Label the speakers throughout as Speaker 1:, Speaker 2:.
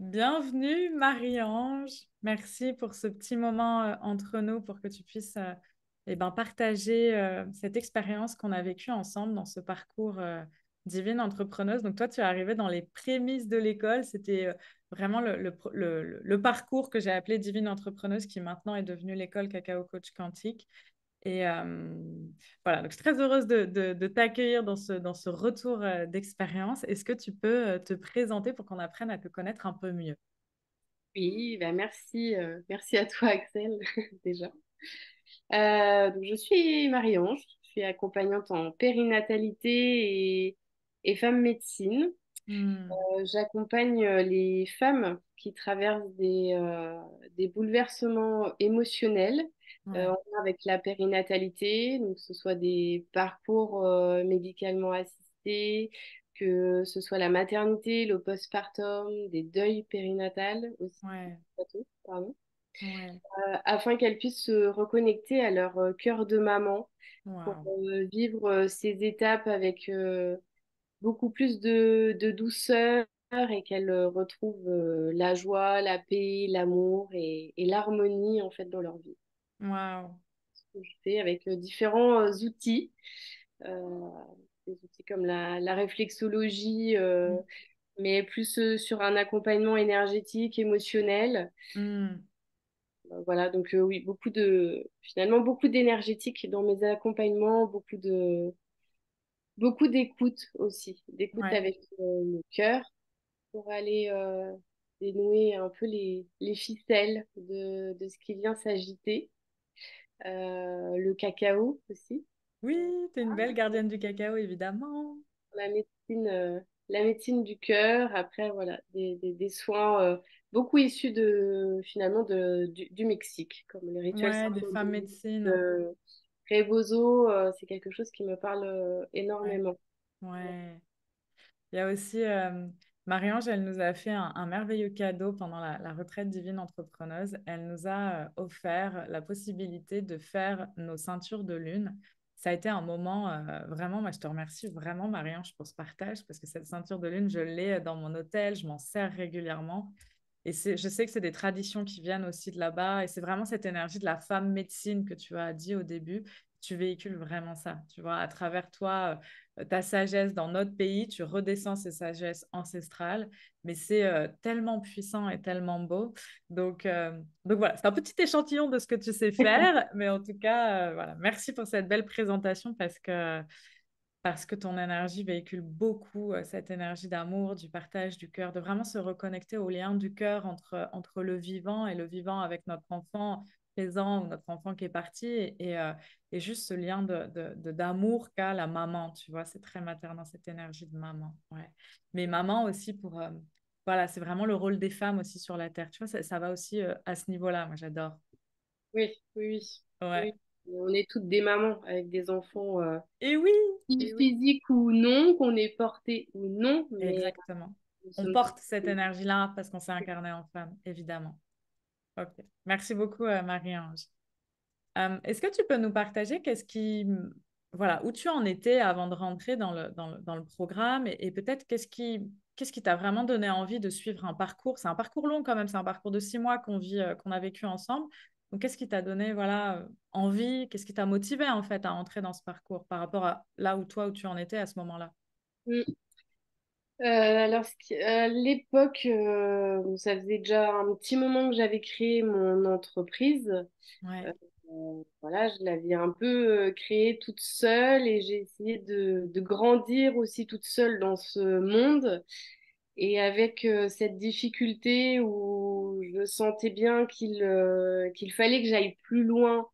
Speaker 1: Bienvenue Marie-Ange. Merci pour ce petit moment entre nous pour que tu puisses partager cette expérience qu'on a vécue ensemble dans ce parcours Divine Entrepreneuse. Donc toi, tu es arrivée dans les prémices de l'école. C'était vraiment le parcours que j'ai appelé Divine Entrepreneuse qui maintenant est devenu l'école Cacao Coach Quantique. Et voilà, donc je suis très heureuse de t'accueillir dans ce retour d'expérience. Est-ce que tu peux te présenter pour qu'on apprenne à te connaître un peu mieux?
Speaker 2: Oui, bah merci, merci à toi Axel déjà. Donc je suis Marie-Ange, je suis accompagnante en périnatalité et femme médecine.
Speaker 1: Hmm,
Speaker 2: J'accompagne les femmes qui traversent des bouleversements émotionnels en
Speaker 1: ouais,
Speaker 2: lien avec la périnatalité, donc que ce soit des parcours médicalement assistés, que ce soit la maternité, le postpartum, des deuils périnatales aussi,
Speaker 1: ouais,
Speaker 2: pardon,
Speaker 1: ouais.
Speaker 2: afin qu'elles puissent se reconnecter à leur cœur de maman pour
Speaker 1: Waouh.
Speaker 2: vivre ces étapes avec beaucoup plus de douceur et qu'elles retrouvent la joie, la paix, l'amour et l'harmonie en fait dans leur vie.
Speaker 1: Waouh.
Speaker 2: Ce que je fais avec différents outils, euh, des outils comme la réflexologie, mais plus sur un accompagnement énergétique, émotionnel.
Speaker 1: Hmm,
Speaker 2: Voilà, donc oui, finalement beaucoup d'énergétique dans mes accompagnements, beaucoup d'écoute aussi, d'écoute
Speaker 1: ouais,
Speaker 2: avec le cœur pour aller dénouer un peu les ficelles de ce qui vient s'agiter. Le cacao aussi,
Speaker 1: oui, tu es une belle gardienne du cacao, évidemment.
Speaker 2: la médecine, la médecine du cœur. Après, voilà, des soins beaucoup issus finalement du Mexique, comme les rituels
Speaker 1: Ouais, des femmes
Speaker 2: symboliques.
Speaker 1: médecines.
Speaker 2: Rebozo, c'est quelque chose qui me parle
Speaker 1: Ouais,
Speaker 2: énormément.
Speaker 1: ouais. Il y a aussi Marie-Ange, elle nous a fait un merveilleux cadeau pendant la retraite divine entrepreneuse. Elle nous a offert la possibilité de faire nos ceintures de lune. Ça a été un moment vraiment, moi je te remercie vraiment Marie-Ange pour ce partage parce que cette ceinture de lune, je l'ai dans mon hôtel, je m'en sers régulièrement. Et je sais que c'est des traditions qui viennent aussi de là-bas. Et c'est vraiment cette énergie de la femme médecine que tu as dit au début. Tu véhicules vraiment ça. Tu vois, à travers toi, ta sagesse dans notre pays, tu redescends ces sagesses ancestrales. Mais c'est tellement puissant et tellement beau. Donc voilà, c'est un petit échantillon de ce que tu sais faire. Mais en tout cas, voilà, merci pour cette belle présentation parce que ton énergie véhicule beaucoup cette énergie d'amour, du partage du cœur, de vraiment se reconnecter au lien du cœur entre le vivant et le vivant avec notre enfant présent ou notre enfant qui est parti et juste ce lien d'amour qu'a la maman, tu vois, c'est très maternant cette énergie de maman, ouais. Mais maman aussi voilà, c'est vraiment le rôle des femmes aussi sur la terre, tu vois, ça va aussi à ce niveau-là, moi j'adore,
Speaker 2: Oui, oui, oui.
Speaker 1: ouais.
Speaker 2: Oui. On est toutes des mamans avec des enfants
Speaker 1: Et oui, et oui.
Speaker 2: physiques ou non, qu'on est porté ou non, mais
Speaker 1: Exactement.
Speaker 2: nous
Speaker 1: On
Speaker 2: sommes
Speaker 1: porte
Speaker 2: toutes.
Speaker 1: cette énergie-là parce qu'on s'est incarné en femme, évidemment. Ok. Merci beaucoup, Marie-Ange. Est-ce que tu peux nous partager voilà, où tu en étais avant de rentrer dans le programme et peut-être qu'est-ce qui t'a vraiment donné envie de suivre un parcours? C'est un parcours long quand même, c'est un parcours de 6 mois qu'on a vécu ensemble. Donc, qu'est-ce qui t'a donné, voilà, envie? Qu'est-ce qui t'a motivé en fait à entrer dans ce parcours par rapport à là où toi, où tu en étais à ce moment-là?
Speaker 2: Mm. Alors, à l'époque, ça faisait déjà un petit moment que j'avais créé mon entreprise.
Speaker 1: Ouais,
Speaker 2: Euh, voilà, je l'avais un peu créée toute seule et j'ai essayé de grandir aussi toute seule dans ce monde. Et avec cette difficulté où je sentais bien qu'il fallait que j'aille plus loin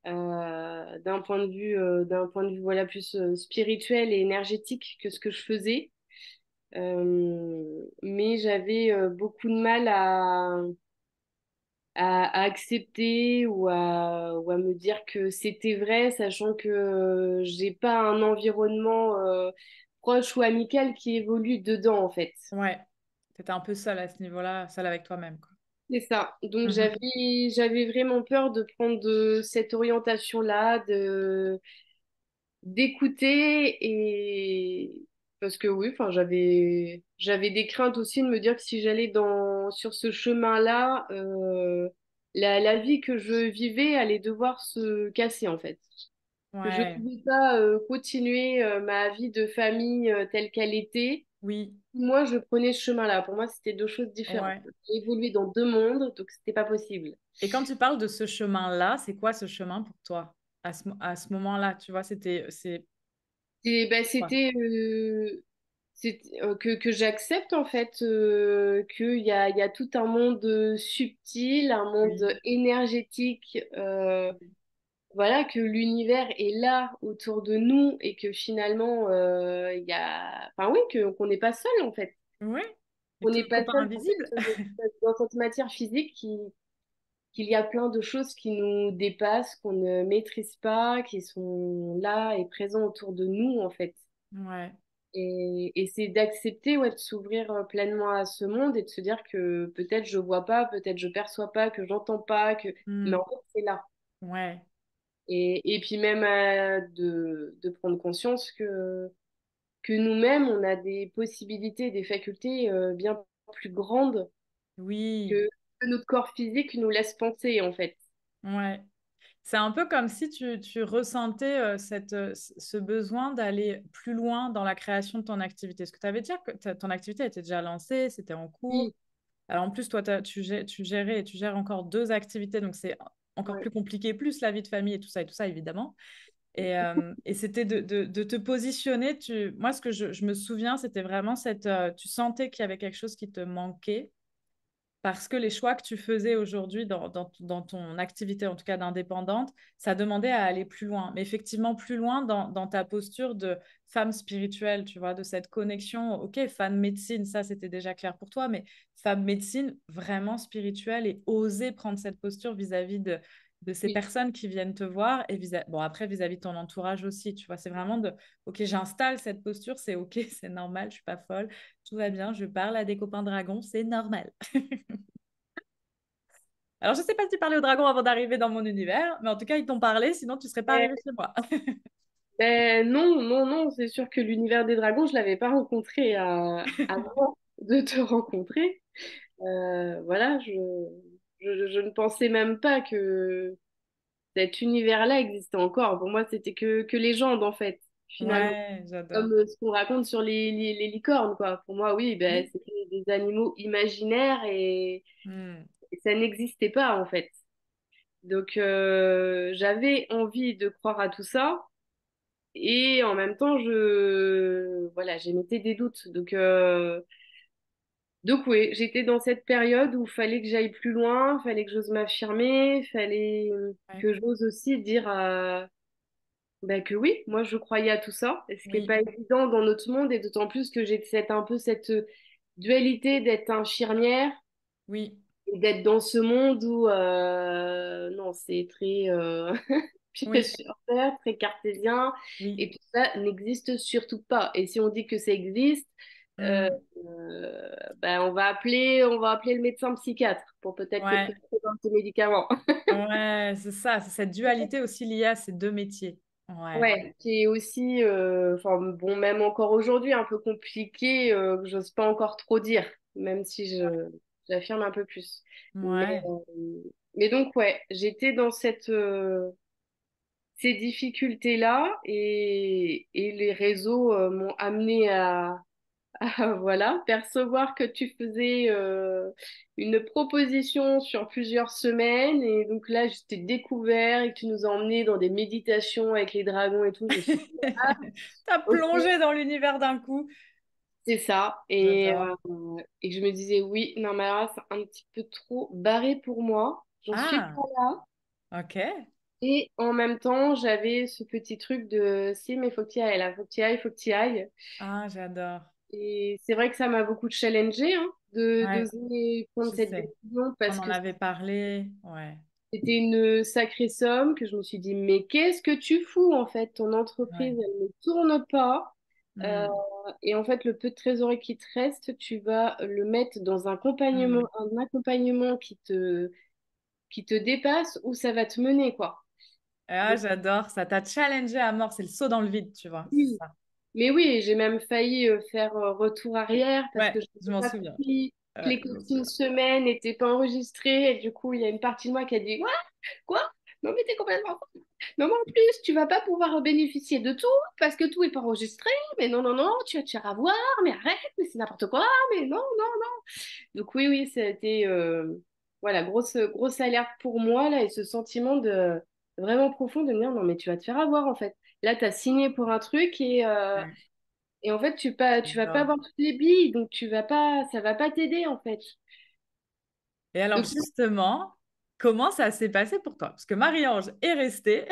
Speaker 2: d'un point de vue voilà, plus spirituel et énergétique que ce que je faisais. Mais j'avais beaucoup de mal à accepter ou à me dire que c'était vrai, sachant que j'ai pas un environnement proche ou amical qui évolue dedans, en fait.
Speaker 1: ouais. T'étais un peu seule à ce niveau-là, seule avec toi-même, quoi.
Speaker 2: C'est ça. Donc
Speaker 1: Mhm.
Speaker 2: j'avais vraiment peur de prendre cette orientation-là, de d'écouter Parce que oui, enfin, j'avais des craintes aussi de me dire que si j'allais sur ce chemin-là, la vie que je vivais allait devoir se casser en fait. Que je ne
Speaker 1: Ouais,
Speaker 2: pouvais pas continuer ma vie de famille telle qu'elle était.
Speaker 1: oui,
Speaker 2: Moi, je prenais ce chemin-là. Pour moi, c'était deux choses différentes.
Speaker 1: ouais.
Speaker 2: J'ai évolué dans deux mondes, donc c'était pas possible.
Speaker 1: Et quand tu parles de ce chemin-là, c'est quoi ce chemin pour toi? À ce moment-là, tu vois, c'est
Speaker 2: Et ben,
Speaker 1: quoi?
Speaker 2: que j'accepte en fait qu'il y a tout un monde subtil, un monde
Speaker 1: Oui,
Speaker 2: énergétique, voilà, que l'univers est là autour de nous et que finalement il y a, enfin oui, qu'on n'est pas seul en fait.
Speaker 1: oui. Et
Speaker 2: On
Speaker 1: tout
Speaker 2: n'est
Speaker 1: le
Speaker 2: pas
Speaker 1: copain
Speaker 2: seul en
Speaker 1: invisible.
Speaker 2: fait dans cette matière physique qu'il y a plein de choses qui nous dépassent, qu'on ne maîtrise pas, qui sont là et présents autour de nous en fait.
Speaker 1: Ouais.
Speaker 2: Et c'est d'accepter, ouais, de s'ouvrir pleinement à ce monde et de se dire que peut-être je vois pas, peut-être je perçois pas, que j'entends pas, mais
Speaker 1: Hmm.
Speaker 2: en fait c'est là.
Speaker 1: Ouais.
Speaker 2: Et puis même de prendre conscience que nous-mêmes, on a des possibilités, des facultés bien plus grandes
Speaker 1: Oui.
Speaker 2: que, que notre corps physique nous laisse penser en fait.
Speaker 1: Ouais. C'est un peu comme si tu ressentais ce besoin d'aller plus loin dans la création de ton activité. Est-ce que tu avais dit que ton activité était déjà lancée, c'était en cours?
Speaker 2: Oui,
Speaker 1: Alors en plus, toi, tu gérais et tu gères encore deux activités, donc c'est encore
Speaker 2: ouais,
Speaker 1: plus compliqué, plus la vie de famille et tout ça, évidemment. Et c'était de te positionner. Moi, ce que je me souviens, c'était vraiment tu sentais qu'il y avait quelque chose qui te manquait parce que les choix que tu faisais aujourd'hui dans ton activité, en tout cas d'indépendante, ça demandait à aller plus loin. Mais effectivement, plus loin dans ta posture de femme spirituelle, tu vois, de cette connexion. Ok, femme médecine, ça c'était déjà clair pour toi, mais femme médecine vraiment spirituelle et oser prendre cette posture vis-à-vis de ces
Speaker 2: oui.
Speaker 1: personnes qui viennent te voir et bon, après vis-à-vis de ton entourage aussi, tu vois, c'est vraiment ok, j'installe cette posture, c'est ok, c'est normal, je suis pas folle, tout va bien, je parle à des copains dragons, c'est normal. Alors, je ne sais pas si tu parlais aux dragons avant d'arriver dans mon univers, mais en tout cas, ils t'ont parlé, sinon tu ne serais pas arrivé chez moi.
Speaker 2: Ben non, non, non, c'est sûr que l'univers des dragons, je l'avais pas rencontré avant de te rencontrer. Voilà, je ne pensais même pas que cet univers-là existait encore. Pour moi, c'était que légende, en fait, finalement.
Speaker 1: Ouais, j'adore.
Speaker 2: Comme ce qu'on raconte sur les licornes, quoi. Pour moi, oui, ben,
Speaker 1: Oui.
Speaker 2: c'était des animaux imaginaires
Speaker 1: Hmm.
Speaker 2: et ça n'existait pas, en fait. Donc, j'avais envie de croire à tout ça. Et en même temps, voilà, j'émettais des doutes. Donc oui, j'étais dans cette période où il fallait que j'aille plus loin, fallait que j'ose m'affirmer, fallait
Speaker 1: Ouais.
Speaker 2: que j'ose aussi dire bah, que oui, moi je croyais à tout ça, ce qui n'est
Speaker 1: Oui,
Speaker 2: pas évident dans notre monde, et d'autant plus que j'ai un peu cette dualité d'être infirmière
Speaker 1: oui,
Speaker 2: et d'être dans ce monde où non, c'est très pied
Speaker 1: oui,
Speaker 2: sur terre, très cartésien,
Speaker 1: oui.
Speaker 2: et tout ça n'existe surtout pas. Et si on dit que ça existe, euh,
Speaker 1: Hmm.
Speaker 2: ben, on va appeler le médecin psychiatre pour peut-être te
Speaker 1: Ouais,
Speaker 2: prescrire un petit médicament.
Speaker 1: ouais, c'est ça, c'est cette dualité aussi liée à ces deux métiers. Ouais,
Speaker 2: Ouais, qui est aussi, enfin bon, même encore aujourd'hui, un peu compliqué, que j'ose pas encore trop dire, même si j'affirme un peu plus.
Speaker 1: ouais,
Speaker 2: Mais donc, ouais, j'étais dans ces difficultés-là et les réseaux m'ont amené à, voilà, percevoir que tu faisais une proposition sur plusieurs semaines et donc là, je t'ai découvert et que tu nous as emmenés dans des méditations avec les dragons et tout. Je me suis dit, ah,
Speaker 1: t'as
Speaker 2: ok,
Speaker 1: plongé dans l'univers d'un coup.
Speaker 2: c'est ça.
Speaker 1: J'adore.
Speaker 2: Et je me disais, oui, non, mais là, c'est un petit peu trop barré pour moi. J'en suis pas
Speaker 1: Ah,
Speaker 2: là.
Speaker 1: ok.
Speaker 2: Et en même temps, j'avais ce petit truc de si, mais faut que tu y ailles là, faut que tu y ailles, faut que tu y ailles.
Speaker 1: Ah, j'adore.
Speaker 2: Et c'est vrai que ça m'a beaucoup challengée hein,
Speaker 1: Ouais,
Speaker 2: d'oser prendre
Speaker 1: je
Speaker 2: cette
Speaker 1: sais.
Speaker 2: décision
Speaker 1: On
Speaker 2: parce
Speaker 1: en
Speaker 2: que
Speaker 1: avait parlé. Ouais,
Speaker 2: c'était une sacrée somme que je me suis dit, mais qu'est-ce que tu fous en fait? Ton
Speaker 1: ouais.
Speaker 2: entreprise, elle ne tourne pas. Euh,
Speaker 1: Hmm,
Speaker 2: et en fait, le peu de trésorerie qui te reste, tu vas le mettre dans
Speaker 1: hmm.
Speaker 2: un accompagnement qui te dépasse où ça va te mener, quoi.
Speaker 1: Ah,
Speaker 2: Donc,
Speaker 1: j'adore. Ça t'a challengé à mort. C'est le saut dans le vide, tu vois. C'est
Speaker 2: oui,
Speaker 1: ça.
Speaker 2: Mais oui, j'ai même failli faire retour arrière parce
Speaker 1: Ouais,
Speaker 2: que je
Speaker 1: je
Speaker 2: n'avais
Speaker 1: m'en
Speaker 2: pas
Speaker 1: souviens.
Speaker 2: compris que
Speaker 1: Ouais,
Speaker 2: les
Speaker 1: je m'en
Speaker 2: copines
Speaker 1: souviens.
Speaker 2: semaine n'étaient pas enregistrées. Et du coup, il y a une partie de moi qui a dit, quoi? Non, mais t'es complètement fou. Non, mais en plus, tu vas pas pouvoir bénéficier de tout parce que tout est pas enregistré. Mais non, non, non, tu vas voir, mais arrête, mais c'est n'importe quoi, mais non, non, non. Donc oui, oui, ça a été voilà, grosse alerte pour moi, là, et ce sentiment de vraiment profond de me dire, non, mais tu vas te faire avoir, en fait. Là, tu as signé pour un truc
Speaker 1: Ouais,
Speaker 2: et en fait, tu vas pas
Speaker 1: j'adore.
Speaker 2: avoir toutes les billes, donc tu vas pas, ça va pas t'aider, en fait.
Speaker 1: Et alors
Speaker 2: Donc,
Speaker 1: justement, comment ça s'est passé pour toi? Parce que Marie-Ange est restée,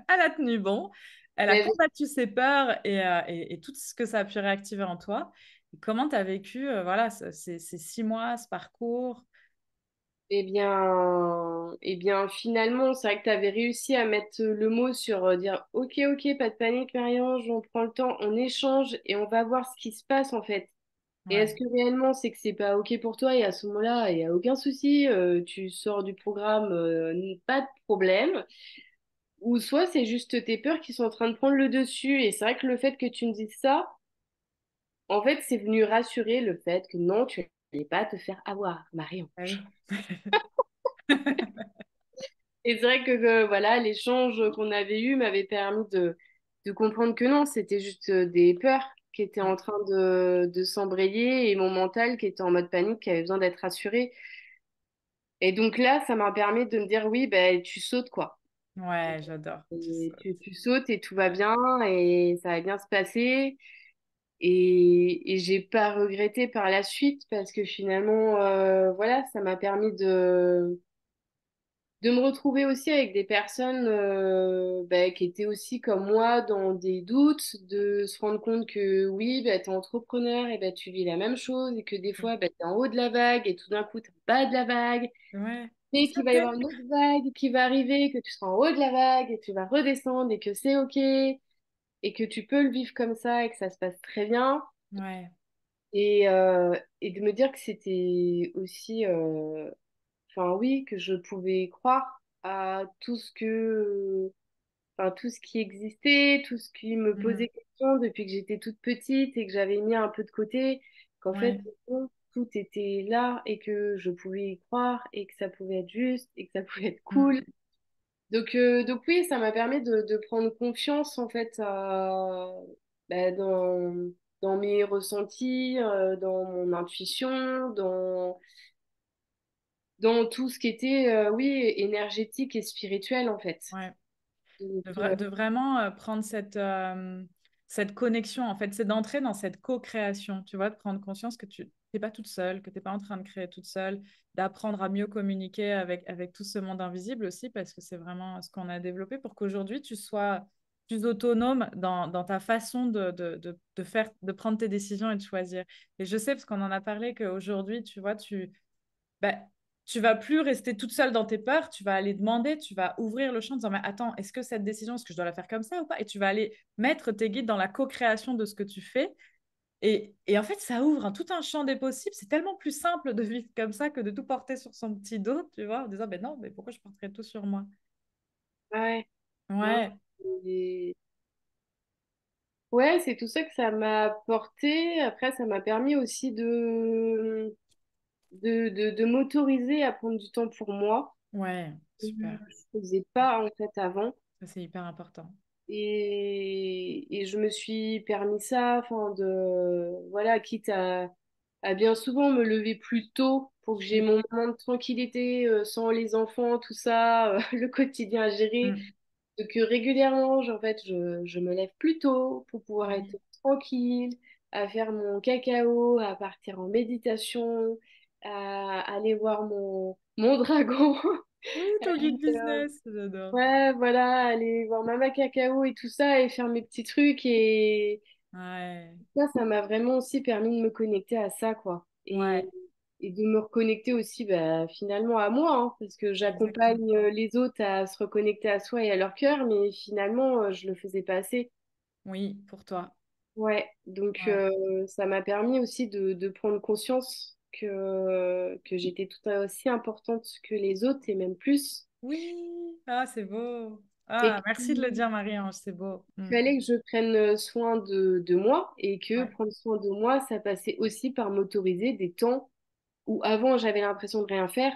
Speaker 1: elle a tenu bon, elle a
Speaker 2: ben,
Speaker 1: combattu ses peurs et tout ce que ça a pu réactiver en toi. Et comment tu as vécu voilà, ces 6 mois, ce parcours?
Speaker 2: eh bien, finalement, c'est vrai que tu avais réussi à mettre le mot sur dire, ok, ok, pas de panique, Marie-Ange, on prend le temps, on échange et on va voir ce qui se passe, en fait. Et est-ce
Speaker 1: Ouais,
Speaker 2: que réellement c'est que c'est pas OK pour toi et à ce moment-là, il n'y a aucun souci, tu sors du programme, pas de problème. Ou soit c'est juste tes peurs qui sont en train de prendre le dessus. Et c'est vrai que le fait que tu me dises ça, en fait, c'est venu rassurer le fait que non, tu n'allais pas te faire avoir, Marion.
Speaker 1: ah oui.
Speaker 2: Et c'est vrai que voilà, l'échange qu'on avait eu m'avait permis de comprendre que non, c'était juste des peurs qui étaient en train de s'embrayer et mon mental qui était en mode panique, qui avait besoin d'être rassuré. Et donc là, ça m'a permis de me dire oui, ben, tu sautes quoi.
Speaker 1: Ouais, j'adore.
Speaker 2: Et tu sautes et tout va
Speaker 1: Ouais,
Speaker 2: bien et ça va bien se passer. Et j'ai pas regretté par la suite parce que finalement, voilà, ça m'a permis de me retrouver aussi avec des personnes ben, qui étaient aussi comme moi dans des doutes, de se rendre compte que oui, ben, tu es entrepreneur et ben, tu vis la même chose et que des fois, ben, tu es en haut de la vague et tout d'un coup, tu es en bas de la vague.
Speaker 1: ouais.
Speaker 2: Et
Speaker 1: Ça
Speaker 2: qu'il va y
Speaker 1: t'est-
Speaker 2: avoir une autre vague qui va arriver, que tu seras en haut de la vague et tu vas redescendre et que c'est OK et que tu peux le vivre comme ça et que ça se passe très bien.
Speaker 1: Ouais,
Speaker 2: Et de me dire que c'était aussi, enfin oui, que je pouvais croire à tout ce que, enfin tout ce qui existait, tout ce qui me
Speaker 1: mhm,
Speaker 2: posait question depuis que j'étais toute petite et que j'avais mis un peu de côté, qu'en fait,
Speaker 1: ouais,
Speaker 2: bon, tout était là et que je pouvais y croire et que ça pouvait être juste et que ça pouvait être
Speaker 1: mm,
Speaker 2: cool. Donc oui, ça m'a permis de prendre confiance en fait bah, dans mes ressentis, dans mon intuition, dans tout ce qui était, oui, énergétique et spirituel en fait.
Speaker 1: ouais.
Speaker 2: Donc,
Speaker 1: De vraiment prendre cette connexion, en fait, c'est d'entrer dans cette co-création, tu vois, de prendre conscience que tu n'es pas toute seule, que tu n'es pas en train de créer toute seule, d'apprendre à mieux communiquer avec tout ce monde invisible aussi, parce que c'est vraiment ce qu'on a développé pour qu'aujourd'hui, tu sois plus autonome dans ta façon de faire, de prendre tes décisions et de choisir. Et je sais, parce qu'on en a parlé, qu'aujourd'hui, tu vois, bah, tu vas plus rester toute seule dans tes peurs, tu vas aller demander, tu vas ouvrir le champ en disant, mais attends, est-ce que cette décision, est-ce que je dois la faire comme ça ou pas? Et tu vas aller mettre tes guides dans la co-création de ce que tu fais. Et en fait, ça ouvre tout un champ des possibles. C'est tellement plus simple de vivre comme ça que de tout porter sur son petit dos, tu vois, en disant, ben non, mais pourquoi je porterais tout sur moi?
Speaker 2: ouais, non,
Speaker 1: Ouais,
Speaker 2: et- ouais, c'est tout ça que ça m'a apporté. Après, ça m'a permis aussi de m'autoriser à prendre du temps pour moi.
Speaker 1: ouais,
Speaker 2: Je
Speaker 1: super.
Speaker 2: ne faisais pas en fait avant.
Speaker 1: Ça, c'est hyper important.
Speaker 2: Et je me suis permis ça, enfin voilà, quitte à bien souvent me lever plus tôt pour que j'ai
Speaker 1: Mm,
Speaker 2: mon moment de tranquillité sans les enfants, tout ça, le quotidien à gérer.
Speaker 1: mm,
Speaker 2: Donc régulièrement, en fait, je me lève plus tôt pour pouvoir être
Speaker 1: oui.
Speaker 2: tranquille, à faire mon cacao, à partir en méditation, à aller voir mon dragon.
Speaker 1: Oui, ton guide business, j'adore.
Speaker 2: Ouais, voilà, aller voir Mama Cacao et tout ça et faire mes petits trucs. Et
Speaker 1: Ouais,
Speaker 2: ça m'a vraiment aussi permis de me connecter à ça, quoi.
Speaker 1: ouais,
Speaker 2: Et de me reconnecter aussi, bah, finalement, à moi, hein, parce que
Speaker 1: exactement.
Speaker 2: j'accompagne les autres à se reconnecter à soi et à leur cœur, mais finalement, je le faisais pas assez.
Speaker 1: Oui, pour toi.
Speaker 2: Ouais, donc
Speaker 1: Ouais.
Speaker 2: ça m'a permis aussi de prendre conscience que j'étais tout aussi importante que les autres et même plus.
Speaker 1: Oui, ah, c'est beau. Ah,
Speaker 2: et
Speaker 1: merci de le dire, Marie-Ange, c'est beau.
Speaker 2: qu'il fallait que je prenne soin de moi et que
Speaker 1: Ouais,
Speaker 2: prendre soin de moi, ça passait aussi par m'autoriser des temps où avant j'avais l'impression de rien faire,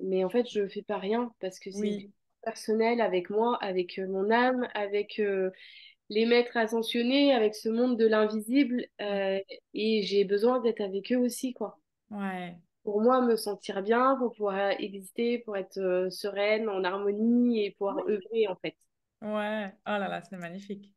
Speaker 2: mais en fait je fais pas rien parce que c'est une vie
Speaker 1: oui,
Speaker 2: personnelle avec moi, avec mon âme, avec les maîtres ascensionnés, avec ce monde de l'invisible
Speaker 1: ouais,
Speaker 2: et j'ai besoin d'être avec eux aussi, quoi.
Speaker 1: ouais,
Speaker 2: Pour moi, me sentir bien, pour pouvoir exister, pour être sereine, en harmonie et pouvoir
Speaker 1: oui,
Speaker 2: œuvrer en fait.
Speaker 1: ouais. Oh là là, c'est magnifique.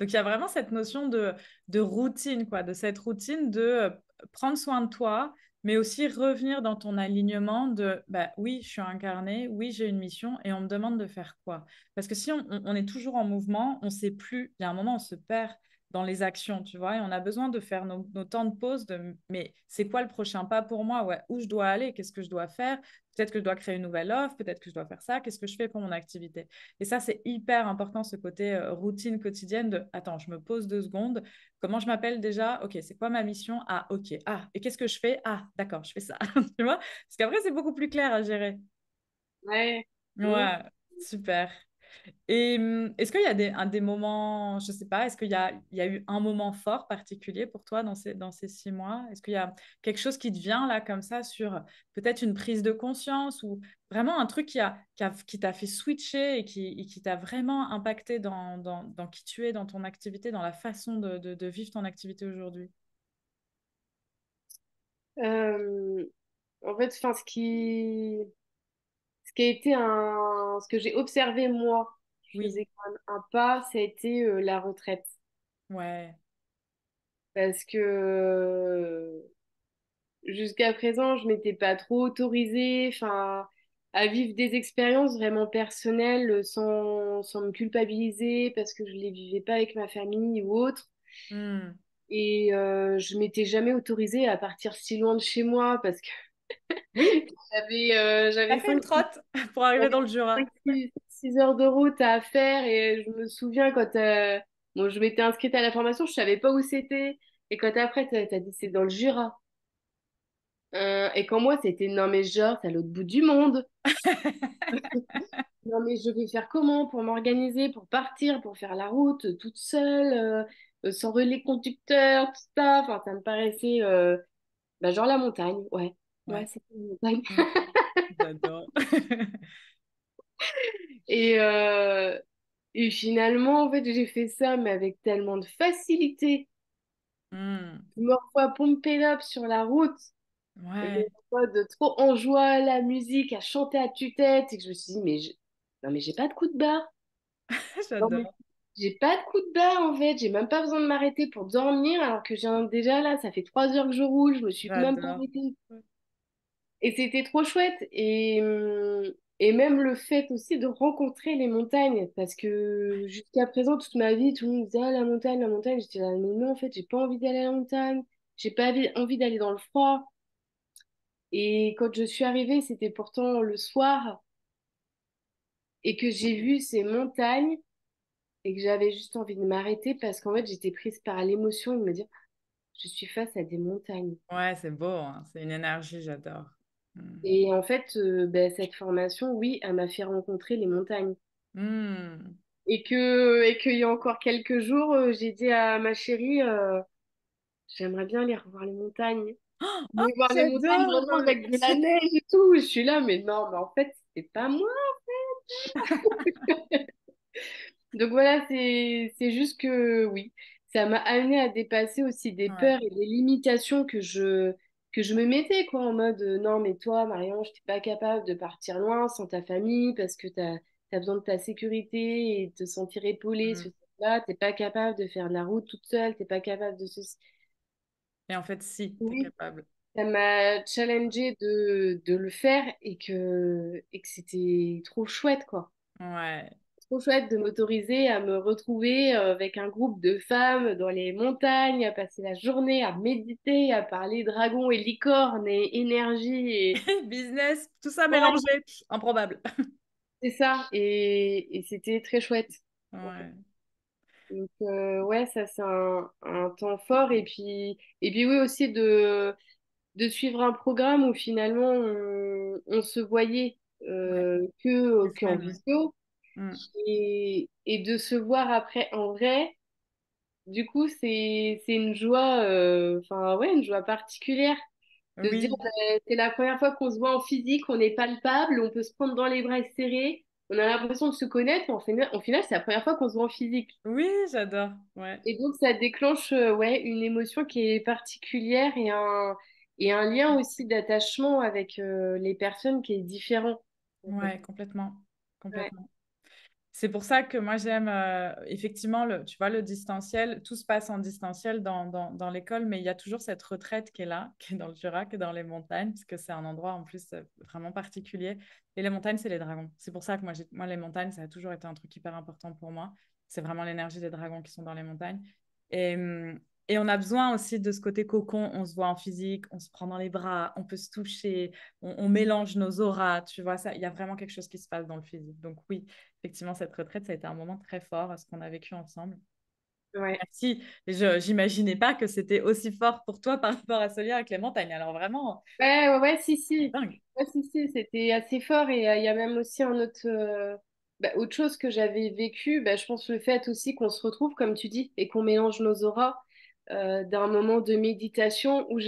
Speaker 1: Donc, il y a vraiment cette notion de routine, quoi, de cette routine de prendre soin de toi, mais aussi revenir dans ton alignement de, bah, oui, je suis incarnée, oui, j'ai une mission, et on me demande de faire quoi? Parce que si on est toujours en mouvement, on ne sait plus, il y a un moment, on se perd dans les actions, tu vois, et on a besoin de faire nos temps de pause, mais c'est quoi le prochain pas pour moi? Ouais, où je dois aller? Qu'est-ce que je dois faire? Peut-être que je dois créer une nouvelle offre, peut-être que je dois faire ça, qu'est-ce que je fais pour mon activité? Et ça, c'est hyper important, ce côté routine quotidienne de, attends, je me pose 2 secondes. Comment je m'appelle déjà? Ok, c'est quoi ma mission? Ah, ok. Ah, et qu'est-ce que je fais? Ah, d'accord, je fais ça. Tu vois? Parce qu'après, c'est beaucoup plus clair à gérer.
Speaker 2: Ouais. Mm.
Speaker 1: Ouais, super. Et est-ce qu'il y a des moments, je sais pas, est-ce qu'il y a eu un moment fort particulier pour toi dans ces 6 mois? Est-ce qu'il y a quelque chose qui te vient là comme ça sur peut-être une prise de conscience ou vraiment un truc qui t'a fait switcher et qui t'a vraiment impacté dans qui tu es, dans ton activité, dans la façon de vivre ton activité aujourd'hui?
Speaker 2: Euh, En fait, enfin, ce qui a été ce que j'ai observé moi, qui
Speaker 1: Oui,
Speaker 2: faisait quand même un pas, ça a été la retraite.
Speaker 1: ouais.
Speaker 2: Parce que jusqu'à présent, je m'étais pas trop autorisée, enfin, à vivre des expériences vraiment personnelles sans me culpabiliser parce que je les vivais pas avec ma famille ou autre.
Speaker 1: Hmm.
Speaker 2: Et je m'étais jamais autorisée à partir si loin de chez moi parce que
Speaker 1: Oui, t'as
Speaker 2: j'avais
Speaker 1: fait une trotte pour arriver
Speaker 2: j'avais
Speaker 1: dans le Jura.
Speaker 2: 5-6 heures de route à faire et je me souviens quand bon, je m'étais inscrite à la formation, je savais pas où c'était. Et quand après, t'as dit c'est dans le Jura. Et quand moi, c'était non, mais genre, c'est à l'autre bout du monde. Non, mais je vais faire comment pour m'organiser, pour partir, pour faire la route toute seule, sans relais conducteur, tout ça. Enfin, ça me paraissait bah, genre la montagne. Ouais, ouais,
Speaker 1: Ouais.
Speaker 2: c'est la montagne.
Speaker 1: Hmm. J'adore.
Speaker 2: Et, euh, et finalement, en fait, j'ai fait ça, mais avec tellement de facilité.
Speaker 1: Hmm.
Speaker 2: Je me revois pomper up sur la route,
Speaker 1: Ouais,
Speaker 2: mais en mode trop en joie, la musique, à chanter à tue-tête, et que je me suis dit, non, mais j'ai pas de coup de barre. Non, mais
Speaker 1: j'adore,
Speaker 2: j'ai pas de coup de barre, en fait. J'ai même pas besoin de m'arrêter pour dormir, alors que déjà là, ça fait 3 heures que je roule, je me suis même pas
Speaker 1: j'adore.
Speaker 2: arrêtée. Et c'était trop chouette. Et même le fait aussi de rencontrer les montagnes, parce que jusqu'à présent, toute ma vie, tout le monde me disait, ah, la montagne, la montagne. J'étais là, mais non, en fait, j'ai pas envie d'aller à la montagne. J'ai pas envie d'aller dans le froid. Et quand je suis arrivée, c'était pourtant le soir, et que j'ai vu ces montagnes, et que j'avais juste envie de m'arrêter, parce qu'en fait, j'étais prise par l'émotion et de me dire, je suis face à des montagnes.
Speaker 1: Ouais, c'est beau, hein. C'est une énergie, j'adore. Hmm.
Speaker 2: Et en fait, ben, cette formation, oui, elle m'a fait rencontrer les montagnes.
Speaker 1: Hmm.
Speaker 2: Et qu'il y a encore quelques jours, j'ai dit à ma chérie, j'aimerais bien aller revoir les montagnes.
Speaker 1: Oh,
Speaker 2: Mais voir les montagnes
Speaker 1: j'adore!
Speaker 2: vraiment avec de la neige et tout. Je suis là, mais non, mais en fait, c'est pas moi. Donc voilà, c'est juste que oui, ça m'a amené à dépasser aussi des
Speaker 1: Ouais.
Speaker 2: peurs et des limitations que je me mettais, quoi, en mode non, mais toi, Marion, je t'es pas capable de partir loin sans ta famille parce que t'as besoin de ta sécurité et de te sentir épaulée,
Speaker 1: Hmm.
Speaker 2: ce là, t'es pas capable de faire de la route toute seule, t'es pas capable de ceci.
Speaker 1: Et en fait, si, t'es
Speaker 2: Oui,
Speaker 1: capable.
Speaker 2: ça m'a challengé de le faire et que c'était trop chouette, quoi.
Speaker 1: Ouais.
Speaker 2: Trop chouette de m'autoriser à me retrouver avec un groupe de femmes dans les montagnes, à passer la journée à méditer, à parler dragons et licornes et énergie. Et
Speaker 1: Business, tout ça
Speaker 2: ouais,
Speaker 1: mélangé, improbable.
Speaker 2: c'est ça. Et c'était très chouette.
Speaker 1: Ouais.
Speaker 2: Donc, ouais, ça, c'est un temps fort. Et puis oui, aussi de suivre un programme où finalement on se voyait
Speaker 1: Ouais. Des
Speaker 2: qu'en
Speaker 1: semaines, ouais.
Speaker 2: visio.
Speaker 1: Mm.
Speaker 2: Et de se voir après en vrai, du coup, c'est une joie, enfin ouais, une joie particulière. De se dire,
Speaker 1: Oui,
Speaker 2: c'est la première fois qu'on se voit en physique, on est palpable, on peut se prendre dans les bras et se serrer. On a l'impression de se connaître, mais au final, c'est la première fois qu'on se voit en physique.
Speaker 1: oui, j'adore. Ouais.
Speaker 2: Et donc, ça déclenche ouais, une émotion qui est particulière et un lien aussi d'attachement avec les personnes qui est différent, en fait.
Speaker 1: Ouais, complètement.
Speaker 2: Ouais,
Speaker 1: Complètement. C'est pour ça que moi j'aime effectivement tu vois, le distanciel, tout se passe en distanciel dans l'école, mais il y a toujours cette retraite qui est là, qui est dans le Jura, qui est dans les montagnes, parce que c'est un endroit en plus vraiment particulier. Et les montagnes, c'est les dragons. C'est pour ça que moi, les montagnes, ça a toujours été un truc hyper important pour moi. C'est vraiment l'énergie des dragons qui sont dans les montagnes. Et, et on a besoin aussi de ce côté cocon. On se voit en physique, on se prend dans les bras, on peut se toucher, on mélange nos auras, tu vois, ça, il y a vraiment quelque chose qui se passe dans le physique. Donc oui, effectivement, cette retraite, ça a été un moment très fort, ce qu'on a vécu ensemble.
Speaker 2: ouais.
Speaker 1: Merci. J'imaginais pas que c'était aussi fort pour toi par rapport à ce lien avec les montagnes. Alors vraiment,
Speaker 2: Ouais, ouais, ouais, si, si.
Speaker 1: dingue.
Speaker 2: Ouais, si, si, c'était assez fort. Et il y a même aussi un autre, bah, autre chose que j'avais vécu. Bah, je pense le fait aussi qu'on se retrouve, comme tu dis, et qu'on mélange nos auras d'un moment de méditation où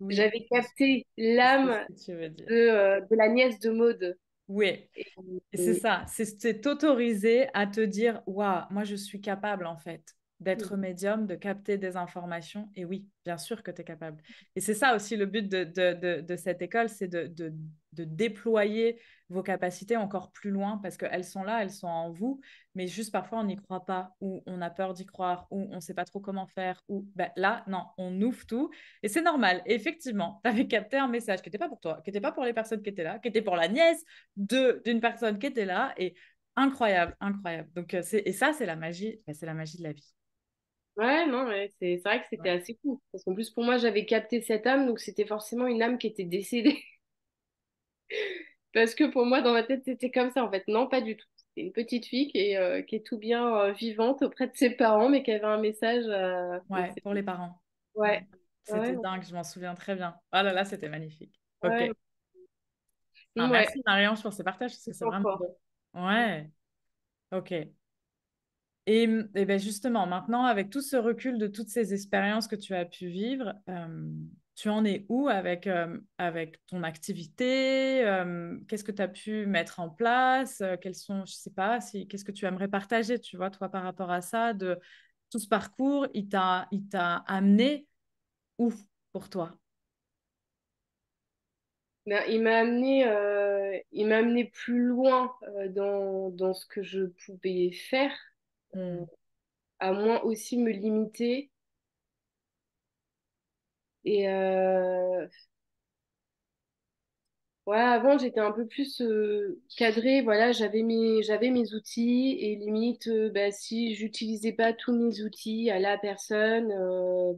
Speaker 1: Oui,
Speaker 2: j'avais capté
Speaker 1: je sais ce
Speaker 2: l'âme
Speaker 1: que tu veux dire.
Speaker 2: de la nièce de Maud.
Speaker 1: Oui,
Speaker 2: Et,
Speaker 1: et c'est
Speaker 2: et-
Speaker 1: ça, c'est t'autoriser à te dire, waouh, moi je suis capable en fait d'être médium, de capter des informations. Et oui, bien sûr que tu es capable. Et c'est ça aussi le but de cette école, c'est de déployer vos capacités encore plus loin parce qu'elles sont là, elles sont en vous, mais juste parfois on n'y croit pas, ou on a peur d'y croire, ou on ne sait pas trop comment faire, ou ben, là, non, on ouvre tout. Et c'est normal. Et effectivement, tu avais capté un message qui n'était pas pour toi, qui n'était pas pour les personnes qui étaient là, qui était pour la nièce d'une personne qui était là et incroyable, incroyable. Donc, et ça, c'est la magie, c'est la magie de la vie.
Speaker 2: ouais, non, ouais, c'est vrai que c'était
Speaker 1: Ouais.
Speaker 2: assez cool. Parce qu'en plus, pour moi, j'avais capté cette âme, donc c'était forcément une âme qui était décédée. Parce que pour moi, dans ma tête, c'était comme ça, en fait. Non, pas du tout. C'était une petite fille qui est tout bien vivante auprès de ses parents, mais qui avait un message. Donc
Speaker 1: Ouais, pour les parents. Ouais.
Speaker 2: ouais. Ouais,
Speaker 1: C'était dingue, je m'en souviens très bien. Oh là là, c'était magnifique. Ok.
Speaker 2: ouais,
Speaker 1: Ah,
Speaker 2: ouais,
Speaker 1: merci Marianne pour ces partages, parce que
Speaker 2: c'est
Speaker 1: c'est
Speaker 2: trop
Speaker 1: vraiment
Speaker 2: fort.
Speaker 1: beau. Ouais, ok. Et ben justement, maintenant, avec tout ce recul de toutes ces expériences que tu as pu vivre, tu en es où avec ton activité? Qu'est-ce que tu as pu mettre en place? Quels sont, je sais pas, qu'est-ce que tu aimerais partager, tu vois, toi, par rapport à ça, de tout ce parcours, il t'a amené où pour toi?
Speaker 2: Ben, il m'a amené plus loin dans ce que je pouvais faire, euh,
Speaker 1: Hmm.
Speaker 2: à moins aussi me limiter. Et ouais, avant, j'étais un peu plus cadrée. Voilà, j'avais mes outils et limite, bah, si j'utilisais pas tous mes outils à la personne,